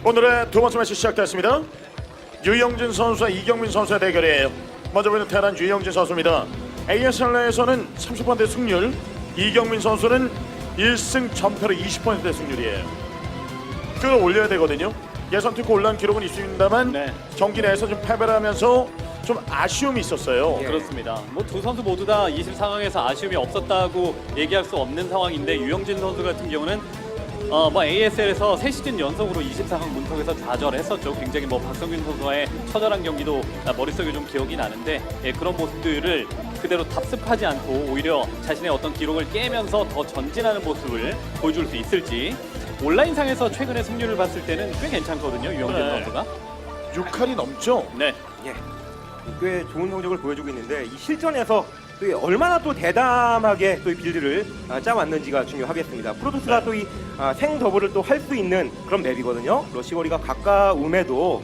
오늘의 두 번째 매치 시작됐습니다. 유영진 선수와 이경민 선수의 대결이에요. 먼저 보이는 테란 유영진 선수입니다. ASL 내에서는 30% 승률, 이경민 선수는 1승 전패로 20% 승률이에요. 끌어올려야 되거든요. 예선 특고 올라온 기록은 있습니다만 네. 경기 내에서 좀 패배를 하면서 좀 아쉬움이 있었어요. 그렇습니다. 뭐 두 선수 모두 다 20 상황에서 아쉬움이 없었다고 얘기할 수 없는 상황인데 유영진 선수 같은 경우는 뭐 ASL에서 3시즌 연속으로 24강 문턱에서 좌절했었죠. 굉장히 뭐 박성균 선수와의 처절한 경기도 머릿속에 좀 기억이 나는데 그런 모습들을 그대로 답습하지 않고 오히려 자신의 어떤 기록을 깨면서 더 전진하는 모습을 보여줄 수 있을지. 온라인상에서 최근의 승률을 봤을 때는 꽤 괜찮거든요. 유영진 네. 선수가. 6할이 넘죠? 네. 예, 꽤 좋은 성적을 보여주고 있는데 이 실전에서 또 얼마나 또 대담하게 또 이 빌드를 짜왔는지가 중요하겠습니다. 프로토스가 또 이 생더블을 또 할 수 있는 그런 맵이거든요. 러시거리가 가까움에도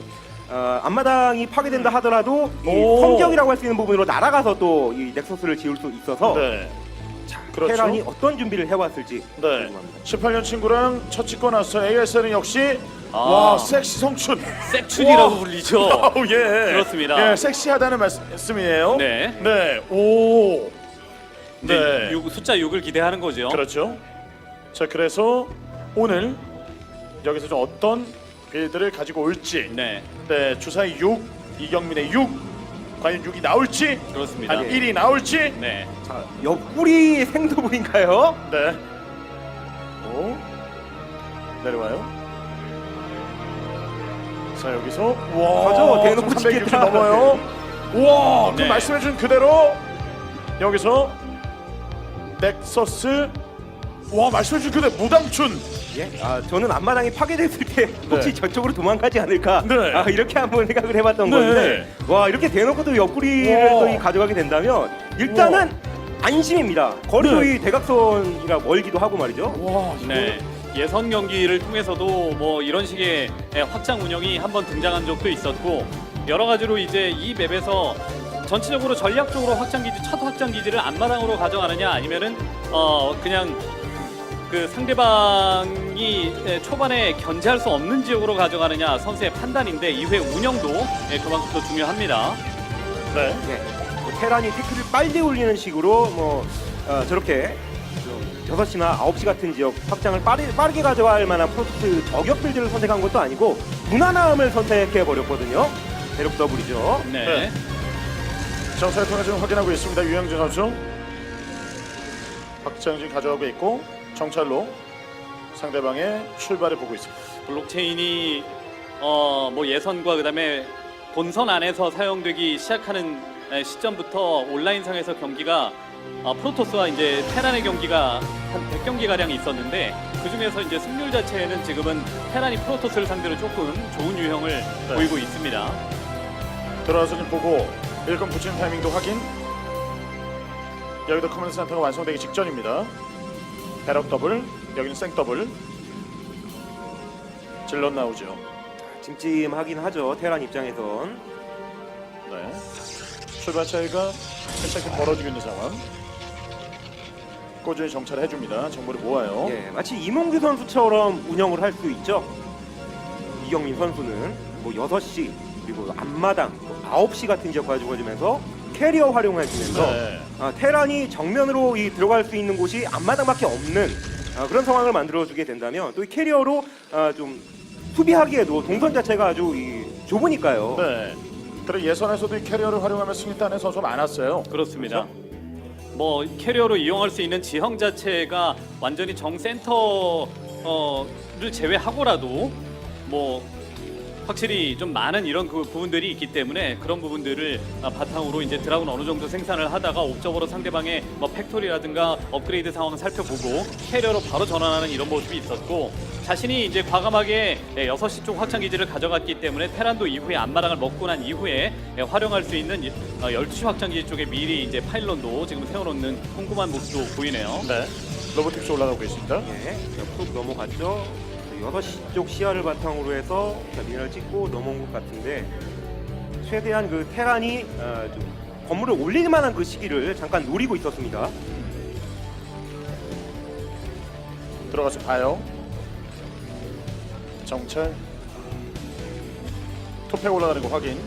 앞마당이 파괴된다 하더라도 이 오. 성경이라고 할 수 있는 부분으로 날아가서 또 이 넥서스를 지을 수 있어서 네. 자, 그렇죠. 테란이 어떤 준비를 해왔을지 네. 궁금합니다. 18년 친구랑 첫 찍고 나서 ASL은 역시 와 섹시 성춘. 섹춘이라고 우와. 불리죠. 아우, 예. 그렇습니다. 예, 섹시하다는 말씀이에요. 네. 네. 오. 네. 네. 숫자 6을 기대하는 거죠. 그렇죠. 자, 그래서 오늘 여기서 좀 어떤 빌드를 가지고 올지. 네. 네, 주사위 6, 이경민의 6. 과연 6이 나올지, 그렇습니다. 아니 1이 나올지. 네. 자, 옆구리 생더블인가요? 네. 오. 내려와요. 자, 여기서 와, 가죠. 대놓고 360 찍겠다. 넘어요. 우와, 그 네. 말씀해준 그대로 여기서 넥서스. 와, 말씀해준 그대로 무당춘. 예? 저는 앞마당이 파괴됐을 때 혹시 저쪽으로 도망가지 않을까 네. 이렇게 한번 생각을 해봤던 네. 건데 와 이렇게 대놓고 또 옆구리를 와. 또 이 가져가게 된다면 일단은 안심입니다. 거리도 네. 이 대각선이라 멀기도 하고 말이죠. 와, 네. 예선 경기를 통해서도 뭐 이런 식의 확장 운영이 한번 등장한 적도 있었고 여러 가지로 이제 이 맵에서 전체적으로 전략적으로 첫 확장 기지를 앞마당으로 가져가느냐 아니면은 그냥 그 상대방이 초반에 견제할 수 없는 지역으로 가져가느냐 선수의 판단인데 이후의 운영도 그만큼 더 중요합니다. 네. 예. 뭐 테란이 태클을 빨리 올리는 식으로 뭐 저렇게 6시나 9시 같은 지역 확장을 빠르게 가져갈 만한 프로토스 저격 빌드를 선택한 것도 아니고 무난함을 선택해 버렸거든요. 대륙 더블이죠. 네. 네. 정찰 통해 지금 확인하고 있습니다. 유영진 선수. 확장지 가져가고 있고 정찰로 상대방의 출발을 보고 있습니다. 블록체인이 뭐 예선과 그다음에 본선 안에서 사용되기 시작하는 시점부터 온라인상에서 경기가 프로토스와 이제 테란의 경기가 한 100경기 가량 있었는데 그 중에서 이제 승률 자체는 지금은 테란이 프로토스를 상대로 조금 좋은 유형을 보이고 있습니다. 들어와서 좀 보고 일꾼 붙이는 타이밍도 확인. 여기도 커맨드 센터가 완성되기 직전입니다. 배럭 더블, 여기는 생 더블. 질럿 나오죠. 찜찜하긴 하죠. 테란 입장에선. 네. 출발 차이가 살짝 벌어지고 있는 상황. 꾸준히 정찰을 해줍니다. 정보를 모아요. 예, 마치 이몽규 선수처럼 운영을 할 수 있죠. 이경민 선수는 뭐 6시 그리고 앞마당 9시 같은 지역 가지고주면서 캐리어 활용해주면서 네. 테란이 정면으로 들어갈 수 있는 곳이 앞마당밖에 없는 그런 상황을 만들어주게 된다면 또 이 캐리어로 좀 수비하기에도 동선 자체가 아주 좁으니까요. 네. 그리고 예선에서도 이 캐리어를 활용하며 승리 따낸 선수가 많았어요. 그렇습니다. 그렇죠? 뭐 캐리어로 이용할 수 있는 지형 자체가 완전히 정센터를 제외하고라도 뭐 확실히 좀 많은 이런 그 부분들이 있기 때문에 그런 부분들을 바탕으로 이제 드라군 어느 정도 생산을 하다가 옵저버로 상대방의 뭐 팩토리라든가 업그레이드 상황을 살펴보고 캐리어로 바로 전환하는 이런 모습이 있었고 자신이 이제 과감하게 6시 쪽 확장 기지를 가져갔기 때문에 테란도 이후에 앞마당을 먹고 난 이후에 활용할 수 있는 12시 확장 기지 쪽에 미리 이제 파일런도 지금 세워놓는 꼼꼼한 모습도 보이네요. 네. 로보틱스 올라가고 있습니다. 예, 푹 넘어갔죠. 6시 쪽 시야를 바탕으로 해서 미네랄 찍고 넘어온 것 같은데 최대한 그 테란이 좀 건물을 올릴 만한 그 시기를 잠깐 노리고 있었습니다. 들어가서 봐요. 정찰. 투팩 올라가는 거 확인.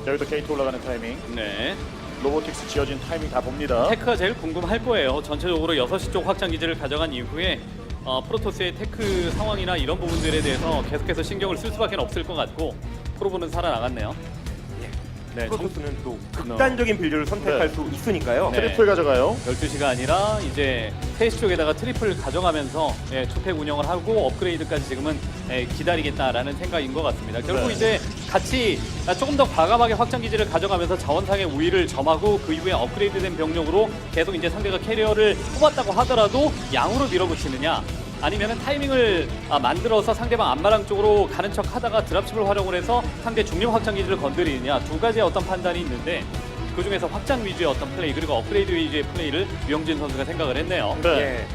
여기도 게이트 올라가는 타이밍. 네. 로보틱스 지어진 타이밍 다 봅니다. 테크가 제일 궁금할 거예요. 전체적으로 6시 쪽 확장 기지를 가져간 이후에 프로토스의 테크 상황이나 이런 부분들에 대해서 계속해서 신경을 쓸 수밖에 없을 것 같고 프로브는 살아나갔네요. 네, 프로토스는 또 극단적인 빌드를 선택할 네. 수 있으니까요. 네. 트리플 가져가요. 12시가 아니라 이제 3시 쪽에다가 트리플 가져가면서 투팩 운영을 하고 업그레이드까지 지금은 기다리겠다라는 생각인 것 같습니다. 결국 네. 이제 같이 조금 더 과감하게 확장 기지를 가져가면서 자원상의 우위를 점하고 그 이후에 업그레이드된 병력으로 계속 이제 상대가 캐리어를 뽑았다고 하더라도 양으로 밀어붙이느냐 아니면은 타이밍을 만들어서 상대방 앞마당 쪽으로 가는 척 하다가 드랍십을 활용을 해서 상대 중립 확장 기지를 건드리느냐 두 가지의 어떤 판단이 있는데 그 중에서 확장 위주의 어떤 플레이 그리고 업그레이드 위주의 플레이를 유영진 선수가 생각을 했네요. 네. 예.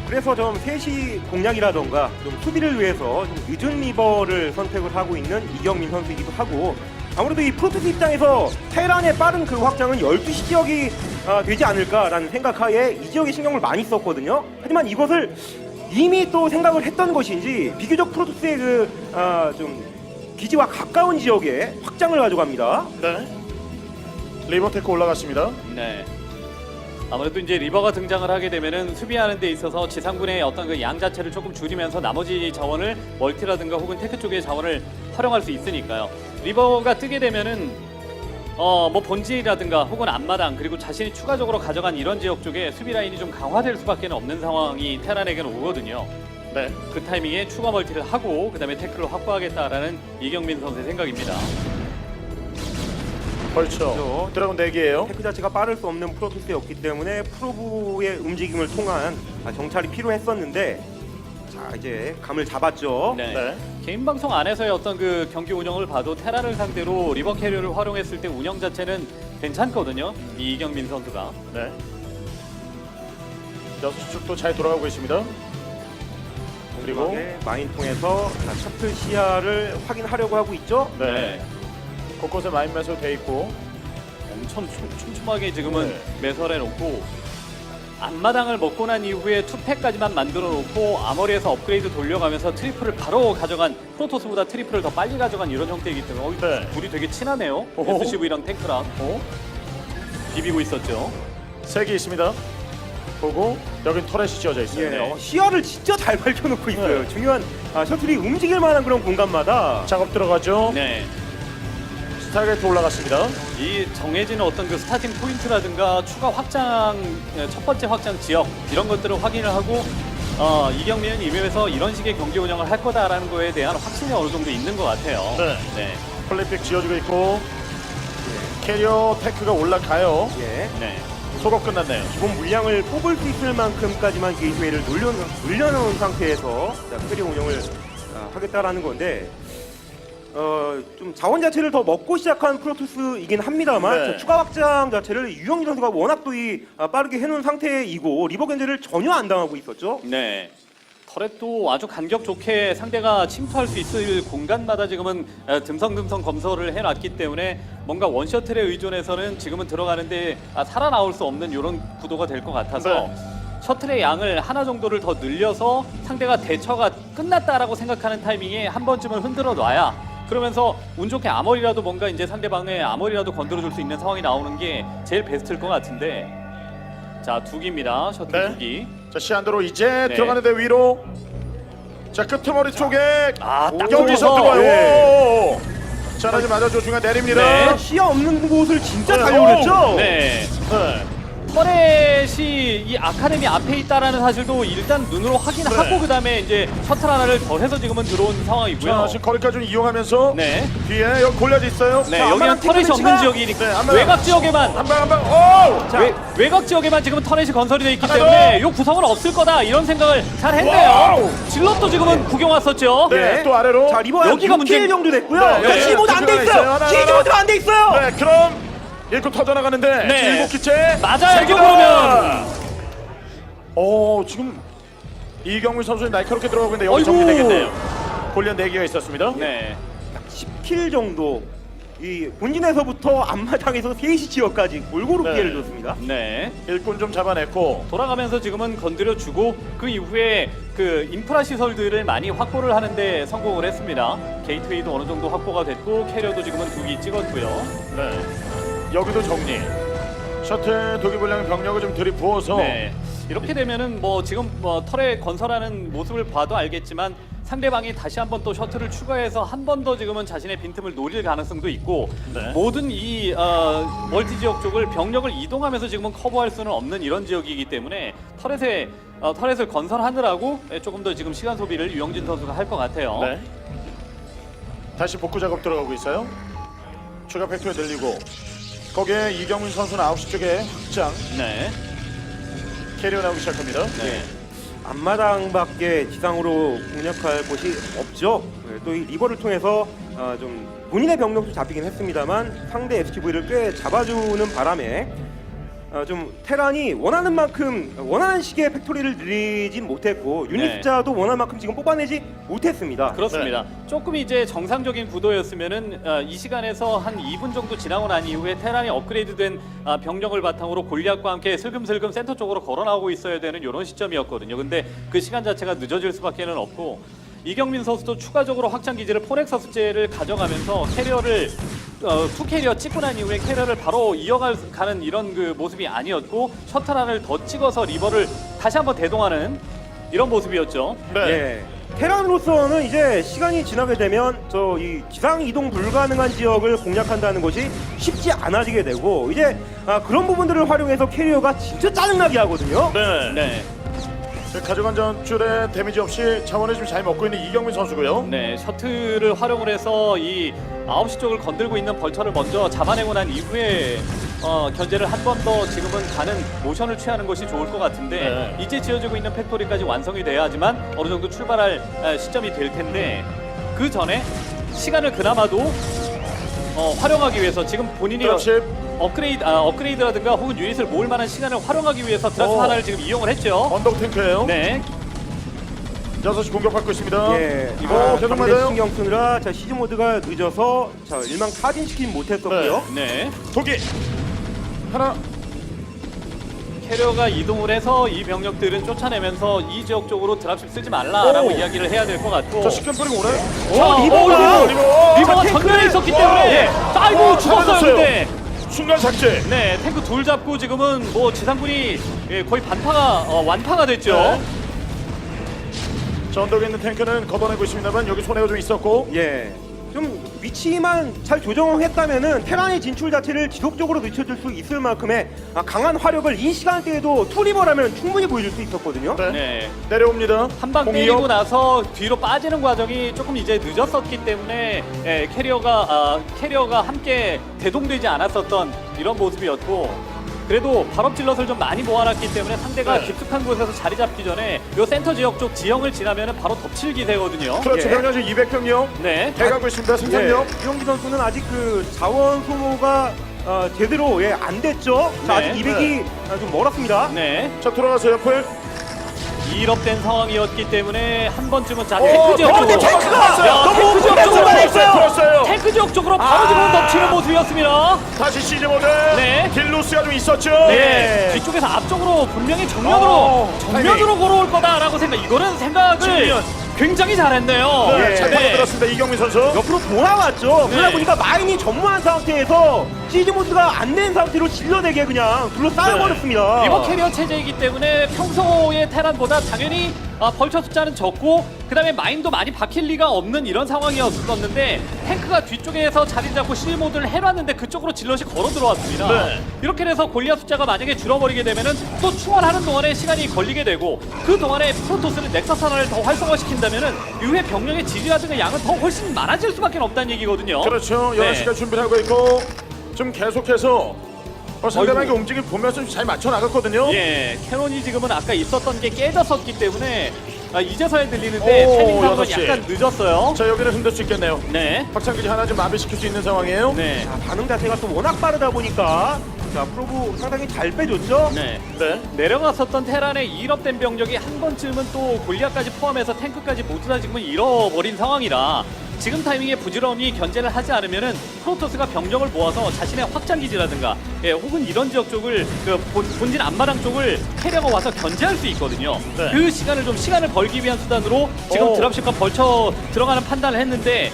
그래서 좀 3시 공략이라던가 좀 수비를 위해서 좀 늦은 리버를 선택을 하고 있는 이경민 선수이기도 하고 아무래도 이 프로토스 입장에서 테란의 빠른 그 확장은 12시 지역이 되지 않을까라는 생각하에 이 지역에 신경을 많이 썼거든요. 하지만 이것을 이미 또 생각을 했던 것인지 비교적 프로토스의 좀 기지와 가까운 지역에 확장을 가져갑니다. 네. 리버테크 올라갔습니다. 네. 아무래도 이제 리버가 등장을 하게 되면은 수비하는 데 있어서 지상군의 어떤 그 양 자체를 조금 줄이면서 나머지 자원을 멀티라든가 혹은 테크 쪽의 자원을 활용할 수 있으니까요. 리버가 뜨게 되면은 뭐 본질이라든가 혹은 앞마당 그리고 자신이 추가적으로 가져간 이런 지역 쪽에 수비 라인이 좀 강화될 수밖에 없는 상황이 테란에게는 오거든요. 네. 그 타이밍에 추가 멀티를 하고 그다음에 태클을 확보하겠다라는 이경민 선수의 생각입니다. 그렇죠. 드래곤 4개예요. 테크 자체가 빠를 수 없는 프로토스였기 때문에 프로브의 움직임을 통한 정찰이 필요했었는데 자 이제 감을 잡았죠. 네. 네. 개인 방송 안에서의 어떤 그 경기 운영을 봐도 테란을 상대로 리버 캐리어를 활용했을 때 운영 자체는 괜찮거든요. 이 이경민 선수가. 네. 6시 쪽도 잘 돌아가고 있습니다. 그리고 마인 통해서 자, 셔틀 시야를 확인하려고 하고 있죠. 네. 곳곳에 마인 매설 돼 있고. 엄청 촘촘하게 지금은 네. 매설해 놓고 앞마당을 먹고 난 이후에 투팩까지만 만들어 놓고 아머리에서 업그레이드 돌려가면서 트리플을 바로 가져간 프로토스보다 트리플을 더 빨리 가져간 이런 형태이기 때문에 네. 둘이 되게 친하네요. 오호. SCV랑 탱크랑 비비고 있었죠. 3개 있습니다. 보고 여긴 터렛이 지어져 있어요. 예, 네. 시야를 진짜 잘 밝혀놓고 있어요. 네. 중요한 셔틀이 움직일 만한 그런 공간마다 작업 들어가죠. 네. 스타게이트 올라갔습니다. 이 정해지는 어떤 그 스타팅 포인트라든가 추가 확장 첫 번째 확장 지역 이런 것들을 확인을 하고 이경민은 이맵에서 이런 식의 경기 운영을 할 거다라는 거에 대한 확신이 어느 정도 있는 것 같아요. 네. 네. 플레이픽 지어주고 있고 캐리어 테크가 올라가요. 예, 네. 소급 끝났네요. 기본 물량을 뽑을 수 있을 만큼까지만 게이트웨이를 늘려놓은 상태에서 캐리어 운영을 하겠다라는 건데 좀 자원 자체를 더 먹고 시작한 프로토스이긴 합니다만 네. 저 추가 확장 자체를 유영진 선수가 워낙 또 빠르게 해놓은 상태이고 리버 견제를 전혀 안 당하고 있었죠. 네. 터렛도 아주 간격 좋게 상대가 침투할 수 있을 공간마다 지금은 듬성듬성 검서를 해놨기 때문에 뭔가 원셔틀에 의존해서는 지금은 들어가는데 살아나올 수 없는 이런 구도가 될 것 같아서 네. 셔틀의 양을 하나 정도를 더 늘려서 상대가 대처가 끝났다라고 생각하는 타이밍에 한 번쯤은 흔들어 놔야 그러면서 운 좋게 아머리라도 뭔가 이제 상대방의 아머리라도 건드려줄 수 있는 상황이 나오는 게 제일 베스트일 것 같은데 자 2기입니다. 셔틀 네. 2기. 자 시안드로 이제 네. 들어가는데 위로. 자 끄트머리 쪽에 딱 여기서 붙어서. 들어와요. 예. 오! 자 하나 좀 맞아줘 중간 내립니다. 네. 시야 없는 곳을 진짜 네. 달려오랬죠. 네. 네. 터렛이 이 아카데미 앞에 있다라는 사실도 일단 눈으로 확인하고 네. 그다음에 이제 셔틀 하나를 더 해서 지금은 들어온 상황이고요. 자 지금 거리까지 좀 이용하면서 네. 뒤에 여기 골리앗 있어요. 네, 자, 여기는 앞마당 터렛이 팀 없는 배치가- 지역이니까 네, 앞마당. 외곽 지역에만 한방 오! 자, 외곽 지역에만 지금 터렛이 건설이 되어 있기 하나 때문에 이 구성은 없을 거다 이런 생각을 잘 했네요. 와우. 질럿도 지금은 구경 왔었죠. 네. 또 아래로. 자 리버 여기가 6킬 문제- 정도 됐고요. 네, 네. 키보드 안 돼 있어요. 있어요. 하나, 키보드가 안 돼 있어요. 네 그럼 일꾼 터져나가는데 네. 7기째 맞아요, 그러면. 지금 이경민 선수는 날카롭게 들어가고 있는데 여기 어이구. 정리되겠네요. 골리앗 4개가 있었습니다. 네. 10킬 정도 이 본진에서부터 앞마당에서 3시 지역까지 골고루 네. 피해를 줬습니다. 네. 일꾼 좀 잡아냈고 돌아가면서 지금은 건드려주고 그 이후에 그 인프라 시설들을 많이 확보를 하는데 성공을 했습니다. 게이트웨이도 어느 정도 확보가 됐고 캐리어도 지금은 2기 찍었고요. 네. 여기도 정리. 셔틀 도기불량 병력을 좀 들이부어서 네. 이렇게 되면은 뭐 지금 뭐 털에 건설하는 모습을 봐도 알겠지만 상대방이 다시 한번 또 셔틀을 추가해서 한 번 더 지금은 자신의 빈틈을 노릴 가능성도 있고 네. 모든 이 멀티 지역 쪽을 병력을 이동하면서 지금은 커버할 수는 없는 이런 지역이기 때문에 터렛을 건설하느라고 조금 더 지금 시간 소비를 유영진 선수가 할 것 같아요. 네. 다시 복구 작업 들어가고 있어요. 추가 팩토리 늘리고 거기에 이경민 선수는 9시 쪽에 확장 네. 캐리어 나오기 시작합니다. 네. 앞마당밖에 지상으로 공략할 곳이 없죠. 또 이 리버를 통해서 좀 본인의 병력도 잡히긴 했습니다만 상대 SCV를 꽤 잡아주는 바람에 좀 테란이 원하는 만큼 원하는 식의 팩토리를 늘리진 못했고 유닛 네. 숫자도 원하는 만큼 지금 뽑아내지 못했습니다. 그렇습니다. 조금 이제 정상적인 구도였으면은 이 시간에서 한 2분 정도 지나고 난 이후에 테란이 업그레이드된 병력을 바탕으로 골리앗과 함께 슬금슬금 센터 쪽으로 걸어 나오고 있어야 되는 이런 시점이었거든요. 근데 그 시간 자체가 늦어질 수밖에는 없고 이경민 선수도 추가적으로 확장 기지를 포넥서스제를 가져가면서 캐리어를 투 캐리어 찍고 난 이후에 캐리어를 바로 이어가는 이런 그 모습이 아니었고 셔틀 하나를 더 찍어서 리버를 다시 한번 대동하는 이런 모습이었죠. 네. 예. 테란으로서는 이제 시간이 지나게 되면 저 이 기상 이동 불가능한 지역을 공략한다는 것이 쉽지 않아지게 되고 이제 그런 부분들을 활용해서 캐리어가 진짜 짜증나게 하거든요. 네. 네. 가져간 전줄에 데미지 없이 자원을 좀 잘 먹고 있는 이경민 선수고요. 네, 셔틀을 활용을 해서 이 9시 쪽을 건들고 있는 벌처를 먼저 잡아내고 난 이후에 견제를 한 번 더 지금은 가는 모션을 취하는 것이 좋을 것 같은데 네. 이제 지어지고 있는 팩토리까지 완성이 돼야지만 어느 정도 출발할 시점이 될 텐데 그 전에 시간을 그나마도 활용하기 위해서 지금 본인이 그렇지. 업그레이드라든가 혹은 유닛을 모을 만한 시간을 활용하기 위해서 드라프 하나를 지금 이용을 했죠. 언덕 탱크예요. 네, 6시 공격받고 있습니다. 예, 이거 계속 상대 맞아요. 신경 쓰느라 자 시즈 모드가 늦어서 자 일망 타진시키진 못했었고요. 네. 독이 하나. 캐리어가 이동을 해서 이 병력들은 쫓아내면서 이 지역 쪽으로 드랍십 쓰지 말라라고 오. 이야기를 해야 될 것 같고. 저 시간 뿌리고 오나요? 리버가! 리버가 자, 전면에 탱크를- 있었기 때문에 예. 아이고 죽었어요. 잡아줬어요. 근데 순간 삭제. 네 탱크 둘 잡고 지금은 뭐 지상군이 거의 반파가 완파가 됐죠. 네. 저 언덕에 있는 탱크는 걷어내고 있습니다만 여기 손해가 좀 있었고. 예. 좀 위치만 잘 조정을 했다면은 테란의 진출 자체를 지속적으로 늦춰줄 수 있을 만큼의 강한 화력을 이 시간대에도 투리버라면 충분히 보여줄 수 있었거든요. 네. 네. 내려옵니다. 한 방 공이요. 때리고 나서 뒤로 빠지는 과정이 조금 이제 늦었었기 때문에 캐리어가 함께 대동되지 않았었던 이런 모습이었고 그래도 발업 질럿을 좀 많이 모아놨기 때문에 상대가 네. 깊숙한 곳에서 자리 잡기 전에 요 센터 지역 쪽 지형을 지나면 바로 덮칠 기세거든요. 그렇죠. 예. 병력 지금 200병력 네. 대가고 있습니다. 생산력. 유영기 선수는 아직 그 자원 소모가 제대로 안 됐죠. 자, 네. 아직 200이 좀 멀었습니다. 네. 자 돌아가서 옆을. 2럽된 상황이었기 때문에 한 번쯤은 자 오, 탱크 지역 쪽으로 탱크가 야, 너무 탱크 지역 쪽으로 들어왔어요. 탱크 지역 쪽으로 바로 지금 덮치는 모습이었습니다. 다시 시즈 모드. 네. 딜로스가 좀 있었죠. 네, 뒤쪽에서 앞쪽으로 분명히 정면으로 걸어올 거다라고 이거는 생각을 정면. 굉장히 잘했네요. 네, 예. 잘 들었습니다. 이경민 선수. 옆으로 돌아왔죠. 네. 그러다 보니까 마인이 전무한 상태에서 시즈 모드가 안 된 상태로 질러대게 그냥 둘러싸여버렸습니다. 리버 캐리어 체제이기 때문에 평소의 테란보다 당연히 벌처 숫자는 적고 그 다음에 마인도 많이 박힐 리가 없는 이런 상황이었었는데 탱크가 뒤쪽에서 자리 잡고 실모드를 해놨는데 그쪽으로 질럿이 걸어 들어왔습니다. 네. 이렇게 돼서 골리앗 숫자가 만약에 줄어버리게 되면은 또 충원하는 동안에 시간이 걸리게 되고 그 동안에 프로토스는 넥서스 하나를 더 활성화시킨다면은 이후에 병력의 질이라든가 양은 더 훨씬 많아질 수밖에 없다는 얘기거든요. 그렇죠. 네. 11시까지 준비를 하고 있고 좀 계속해서 상대방의 어이구. 움직임 보면서 잘 맞춰 나갔거든요. 예, 캐논이 지금은 아까 있었던 게 깨졌었기 때문에 이제서야 들리는데 오, 타이밍상으로 6시. 약간 늦었어요. 자 여기는 흔들 수 있겠네요. 네. 확장기지 하나 좀 마비시킬 수 있는 상황이에요. 네. 자, 반응 자체가 또 워낙 빠르다 보니까 자 프로브 상당히 잘 빼줬죠. 네. 네. 내려갔었던 테란의 2럽된 병력이 한 번쯤은 또 골리앗까지 포함해서 탱크까지 모두 다 지금은 잃어버린 상황이라 지금 타이밍에 부지런히 견제를 하지 않으면은 프로토스가 병력을 모아서 자신의 확장 기지라든가 혹은 이런 지역 쪽을 본진 앞마당 쪽을 캐리어가 와서 견제할 수 있거든요. 네. 그 시간을 벌기 위한 수단으로 지금 드랍십과 벌쳐 들어가는 판단을 했는데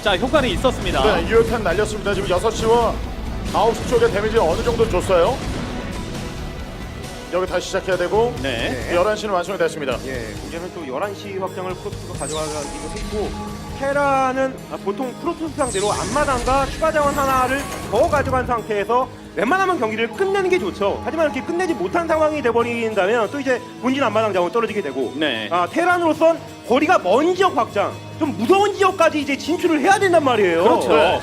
자 효과는 있었습니다. 네, 유효탄 날렸습니다. 지금 6시와 9시 쪽에 데미지 어느 정도 줬어요? 여기 다시 시작해야 되고 네. 11시는 완성이 됐습니다. 예, 이제는 또 11시 확장을 프로토스가 가져가기도 했고 테라는 보통 프로토스 상대로 앞마당과 추가 자원 하나를 더 가져간 상태에서 웬만하면 경기를 끝내는 게 좋죠. 하지만 이렇게 끝내지 못한 상황이 돼버린다면 또 이제 본진 앞마당 자원 떨어지게 되고 네. 테란으로선 거리가 먼 지역 확장, 좀 무서운 지역까지 이제 진출을 해야 된단 말이에요. 그렇죠. 네.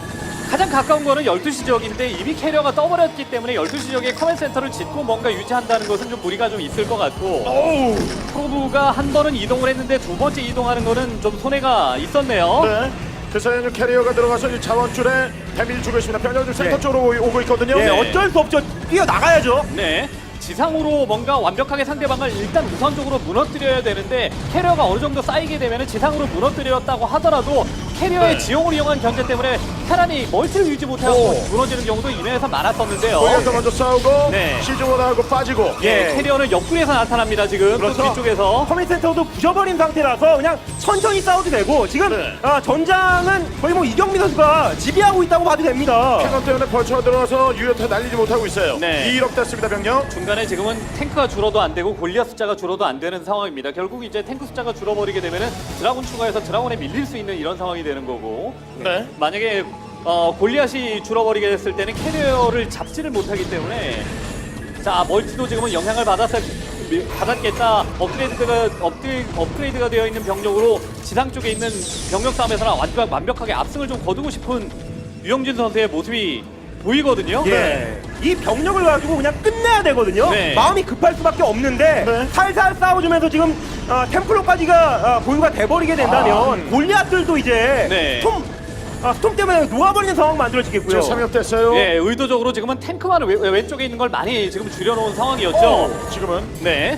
가장 가까운 거는 12시 지역인데 이미 캐리어가 떠버렸기 때문에 12시 지역에 커맨 센터를 짓고 뭔가 유지한다는 것은 좀 무리가 좀 있을 것 같고 오우. 프로브가 한 번은 이동을 했는데 두 번째 이동하는 거는 좀 손해가 있었네요. 네. 그 사이에 캐리어가 들어가서 이 자원줄에 데미지 주고 있습니다. 병력들 센터 네. 쪽으로 오고 있거든요. 예, 어쩔 수 없죠. 뛰어나가야죠. 네. 지상으로 뭔가 완벽하게 상대방을 일단 우선적으로 무너뜨려야 되는데 캐리어가 어느 정도 쌓이게 되면 지상으로 무너뜨렸다고 하더라도 캐리어의 네. 지형을 이용한 견제 때문에 테란이 멀티를 유지 못하고 오. 무너지는 경우도 이면에서 많았었는데요. 거기에서 먼저 싸우고 네. 시즈원하고 빠지고 예, 캐리어는 옆구리에서 나타납니다 지금. 그렇죠. 또 뒤쪽에서. 커맨 센터도 부셔버린 상태라서 그냥 천천히 싸워도 되고 지금 네. 전장은 거의 뭐 이경민 선수가 지배하고 있다고 봐도 됩니다. 캐논 때문에 벌처가 들어와서 유효탄 날리지 못하고 있어요. 네. 2억 됐습니다. 병력. 중간에 지금은 탱크가 줄어도 안 되고 골리앗 숫자가 줄어도 안 되는 상황입니다. 결국 이제 탱크 숫자가 줄어버리게 되면은 드라군 추가해서 드라군에 밀릴 수 있는 이런 상황이 되는 거고. 네. 만약에 골리앗이 줄어버리게 됐을 때는 캐리어를 잡지를 못하기 때문에 자 멀티도 지금은 영향을 받았겠다. 업그레이드가 되어 있는 병력으로 지상 쪽에 있는 병력 싸움에서는 완벽하게 압승을 좀 거두고 싶은 유영진 선수의 모습이 보이거든요. 예. 이 병력을 가지고 그냥 끝내야 되거든요. 네. 마음이 급할 수밖에 없는데 네. 살살 싸워주면서 지금 템플러까지가 보유가 돼버리게 된다면 골리앗들도 이제 네. 스톰 때문에 놓아버리는 상황 만들어지겠고요. 지금 3역 됐어요. 예, 의도적으로 지금은 탱크만 왼쪽에 있는 걸 많이 지금 줄여놓은 상황이었죠. 지금은 네.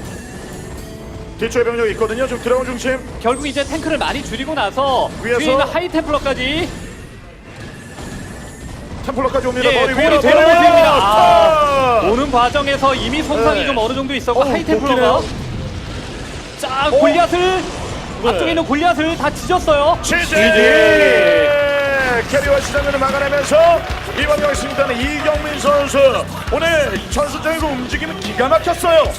뒤쪽에 병력이 있거든요. 지금 드라곤 중심. 결국 이제 탱크를 많이 줄이고 나서 위에서? 뒤에 있는 하이 템플러까지 템플러까지 옵니다. 예, 머리 돌이 위로 되는 모습입니다. 아! 오는 과정에서 이미 손상이 네. 좀 어느 정도 있었고 어우, 하이 템플러가 웃기네요. 자 골리앗을 앞쪽에 있는 골리앗을 다 찢었어요. 지지! 캐리와 시장을 막아내면서 이번 경기 승리하는 이경민 선수. 오늘 전술적인 움직임은 기가 막혔어요.